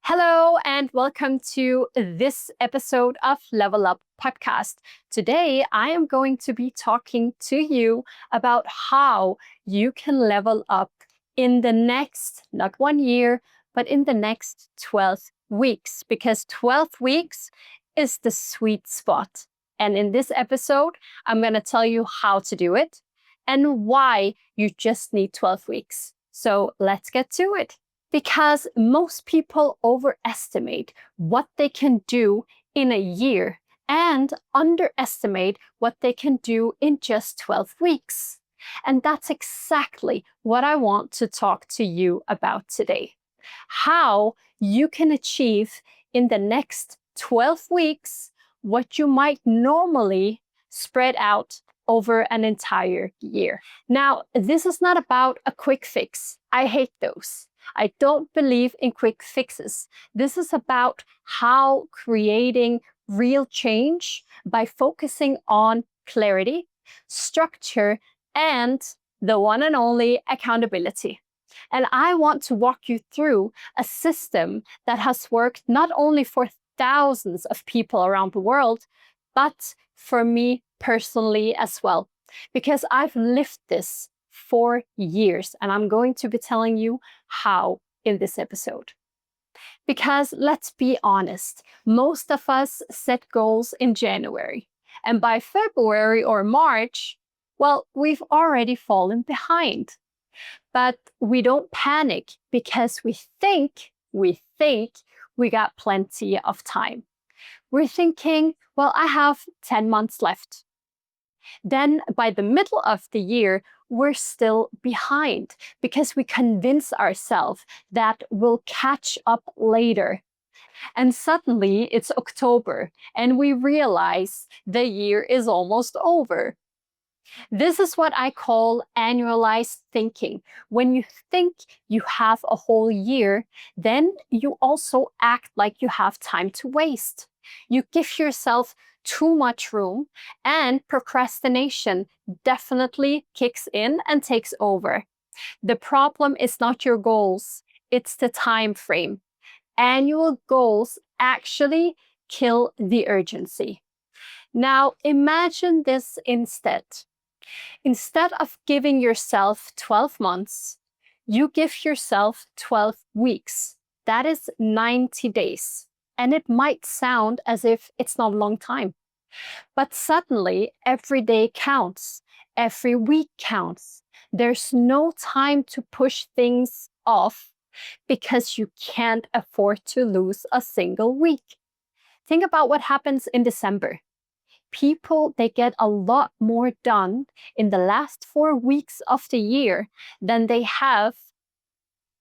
Hello, and welcome to this episode of LevelUp podcast. Today, I am going to be talking to you about how you can level up in the next, not 1 year, but in the next 12 weeks, because 12 weeks is the sweet spot. And in this episode, I'm going to tell you how to do it and why you just need 12 weeks. So let's get to it. Because most people overestimate what they can do in a year and underestimate what they can do in just 12 weeks. And that's exactly what I want to talk to you about today. How you can achieve in the next 12 weeks what you might normally spread out over an entire year. Now, this is not about a quick fix. I hate those. I don't believe in quick fixes. This is about how creating real change by focusing on clarity, structure, and the one and only accountability. And I want to walk you through a system that has worked not only for thousands of people around the world, but for me personally as well, because I've lived this for years, and I'm going to be telling you how in this episode. Because let's be honest, most of us set goals in January, and by February or March, well, we've already fallen behind. But we don't panic because we think we got plenty of time. We're thinking, well, I have 10 months left. Then by the middle of the year, we're still behind because we convince ourselves that we'll catch up later. And suddenly it's October and we realize the year is almost over. This is what I call annualized thinking. When you think you have a whole year, then you also act like you have time to waste. You give yourself too much room, and procrastination definitely kicks in and takes over. The problem is not your goals, it's the time frame. Annual goals actually kill the urgency. Now, imagine this instead. Instead of giving yourself 12 months, you give yourself 12 weeks. That is 90 days. And it might sound as if it's not a long time. But suddenly, every day counts. Every week counts. There's no time to push things off because you can't afford to lose a single week. Think about what happens in December. People, they get a lot more done in the last 4 weeks of the year than they have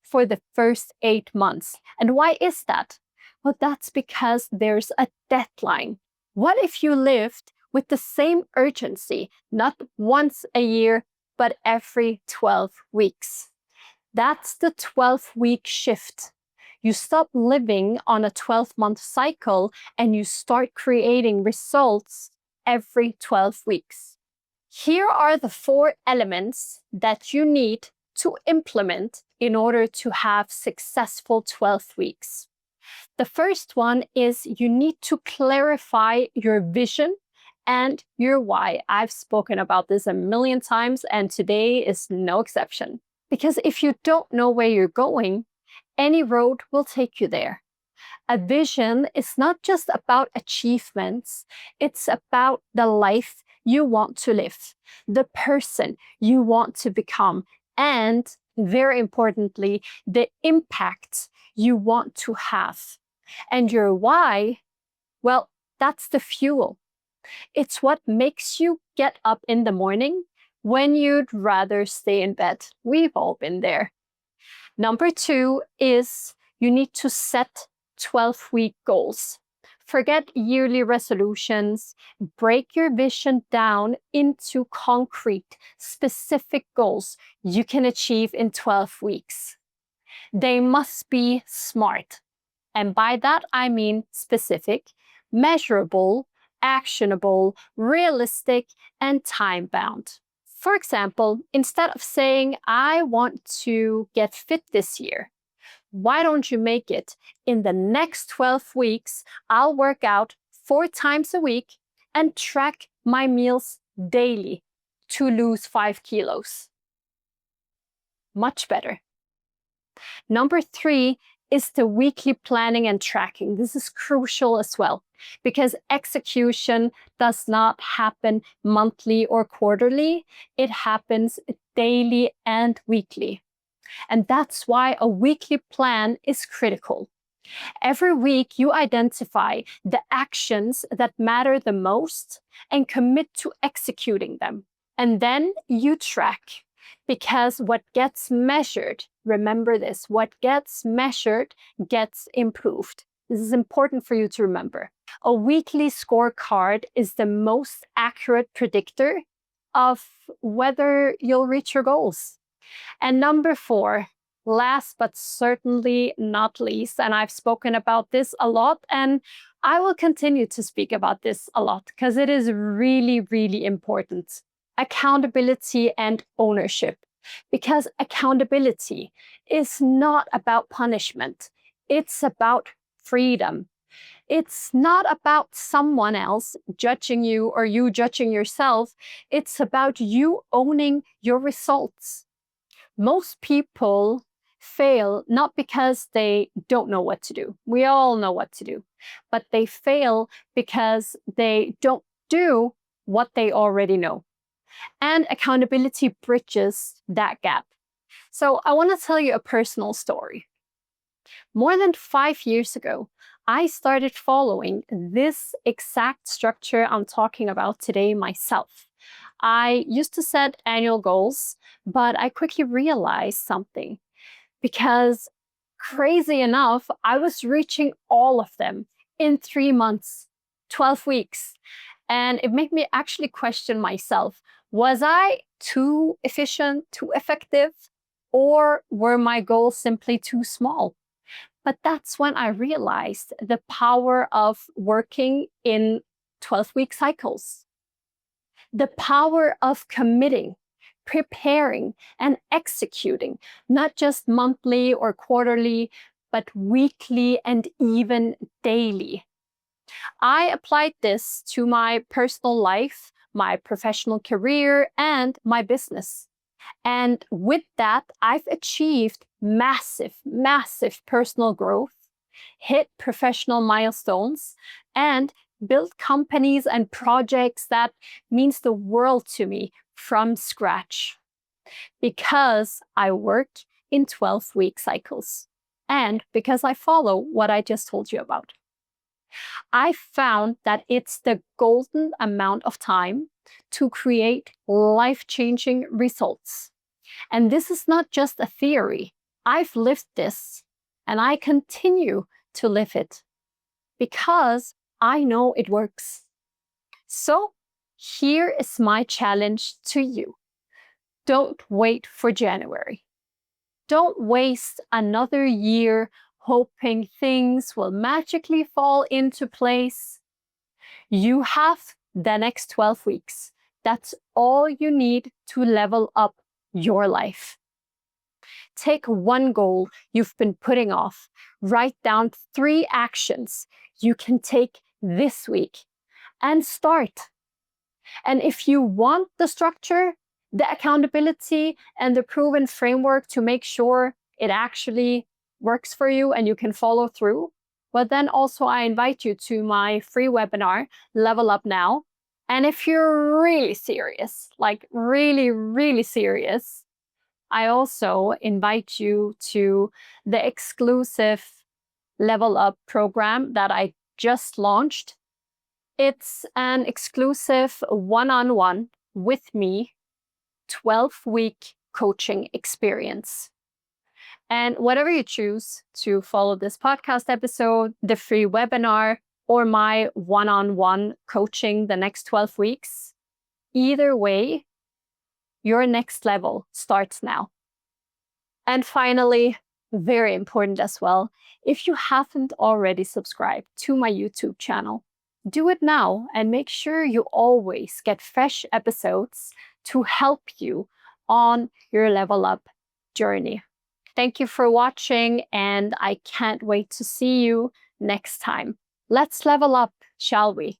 for the first 8 months. And why is that? Well, that's because there's a deadline. What if you lived with the same urgency, not once a year, but every 12 weeks? That's the 12-week shift. You stop living on a 12-month cycle and you start creating results every 12 weeks. Here are the 4 elements that you need to implement in order to have successful 12 weeks. The first one is you need to clarify your vision and your why. I've spoken about this a million times, and today is no exception. Because if you don't know where you're going, any road will take you there. A vision is not just about achievements, it's about the life you want to live, the person you want to become, and very importantly, the impact you want to have. And your why, well, that's the fuel. It's what makes you get up in the morning when you'd rather stay in bed. We've all been there. Number 2 is you need to set 12-week goals. Forget yearly resolutions. Break your vision down into concrete, specific goals you can achieve in 12 weeks. They must be smart. And by that, I mean specific, measurable, actionable, realistic, and time-bound. For example, instead of saying, I want to get fit this year, Why don't you make it in the next 12 weeks? I'll work out 4 times a week and track my meals daily to lose 5 kilos. Much better. Number 3 is the weekly planning and tracking. This is crucial as well because execution does not happen monthly or quarterly. It happens daily and weekly. And that's why a weekly plan is critical. Every week, you identify the actions that matter the most and commit to executing them. And then you track, because what gets measured, remember this, what gets measured gets improved. This is important for you to remember. A weekly scorecard is the most accurate predictor of whether you'll reach your goals. And number 4, last but certainly not least, and I've spoken about this a lot, and I will continue to speak about this a lot because it is really, really important. Accountability and ownership. Because accountability is not about punishment, it's about freedom. It's not about someone else judging you or you judging yourself. It's about you owning your results. Most people fail not because they don't know what to do. We all know what to do, but they fail because they don't do what they already know. And accountability bridges that gap. So I want to tell you a personal story. More than 5 years ago, I started following this exact structure I'm talking about today myself. I used to set annual goals, but I quickly realized something because, crazy enough, I was reaching all of them in 3 months, 12 weeks. And it made me actually question myself. Was I too efficient, too effective, or were my goals simply too small? But that's when I realized the power of working in 12-week cycles. The power of committing, preparing, and executing, not just monthly or quarterly, but weekly and even daily. I applied this to my personal life, my professional career, and my business. And with that, I've achieved massive, massive personal growth, hit professional milestones, and built companies and projects that means the world to me from scratch. Because I work in 12-week cycles and because I follow what I just told you about. I found that it's the golden amount of time to create life-changing results. And this is not just a theory. I've lived this and I continue to live it because I know it works. So here is my challenge to you. Don't wait for January. Don't waste another year hoping things will magically fall into place. You have the next 12 weeks. That's all you need to level up your life. Take one goal you've been putting off. Write down 3 actions you can take this week and start. And if you want the structure, the accountability, and the proven framework to make sure it actually works for you and you can follow through, well, then also I invite you to my free webinar, Level Up Now. And if you're really serious, like really, really serious, I also invite you to the exclusive Level Up program that I just launched. It's an exclusive one-on-one with me, 12-week coaching experience. And whatever you choose to follow this podcast episode, the free webinar, or my one-on-one coaching the next 12 weeks, either way, your next level starts now. And finally, very important as well, if you haven't already subscribed to my YouTube channel, do it now and make sure you always get fresh episodes to help you on your level up journey. Thank you for watching, and I can't wait to see you next time. Let's level up, shall we?